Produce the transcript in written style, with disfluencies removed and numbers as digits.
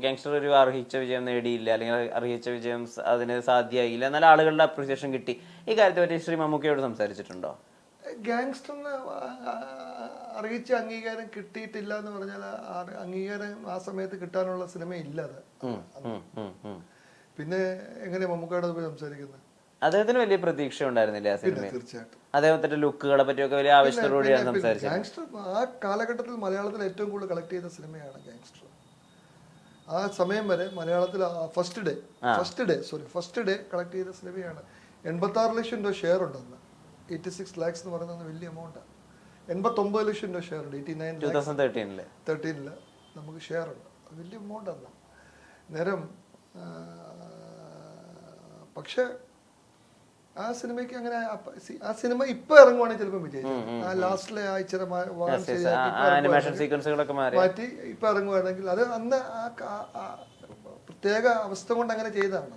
Gangster ഒരു അർഹിച്ച വിജയം നേടിയില്ല, അല്ലെങ്കിൽ അർഹിച്ച വിജയം അതിന് സാധ്യമായില്ല, എന്നാൽ ആളുകളുടെ അപ്രീസിയേഷൻ കിട്ടി. ഈ കാര്യത്തെ പറ്റി ശ്രീ മമ്മൂക്കയോട് സംസാരിച്ചിട്ടുണ്ടോ? ഗാങ്സ്റ്ററിന് അറിയിച്ച അംഗീകാരം കിട്ടിയിട്ടില്ല എന്ന് പറഞ്ഞാൽ അംഗീകാരം ആ സമയത്ത് കിട്ടാനുള്ള സിനിമ ഇല്ല അത്. പിന്നെ എങ്ങനെയാ മമ്മൂക്കയോട് പോയി സംസാരിക്കുന്നത്? അദ്ദേഹത്തിന് വലിയ പ്രതീക്ഷ ഉണ്ടായിരുന്നില്ല ആ സിനിമയിൽ. തീർച്ചയായിട്ടും അദ്ദേഹത്തിന്റെ ലുക്കുകളെ പറ്റിയൊക്കെ വലിയ ആവശ്യത്തോടുകൂടിയാണ് സംസാരിച്ചത്. ഗാങ്സ്റ്റർ ആ കാലഘട്ടത്തിൽ മലയാളത്തിൽ ഏറ്റവും കൂടുതൽ കളക്ട് ചെയ്ത സിനിമയാണ് ഗാങ്സ്റ്റർ. ആ സമയം വരെ മലയാളത്തിൽ ഫസ്റ്റ് ഡേ കളക്ട് ചെയ്ത സിനിമയാണ്. 86 ലക്ഷം രൂപ ഷെയർ ഉണ്ടെന്ന്. 86 lakhs എന്ന് പറയുന്നത് വലിയ എമൗണ്ടാണ്. 89 ലക്ഷം രൂപ ഷെയർ ഉണ്ട്. 2013 നമുക്ക് ഷെയർ ഉണ്ട്. അത് വലിയ എമൗണ്ടാണ്. നേരം പക്ഷെ ആ സിനിമയ്ക്ക് അങ്ങനെ ആ സിനിമ ഇപ്പൊ ഇറങ്ങുവാണെങ്കിൽ ചിലപ്പോൾ വിജയിച്ചു. ആ ലാസ്റ്റിലെ ആഴ്ച മാറ്റി ഇപ്പൊ ഇറങ്ങുവാണെങ്കിൽ അത് അന്ന് ആ പ്രത്യേക അവസ്ഥ കൊണ്ട് അങ്ങനെ ചെയ്തതാണ്.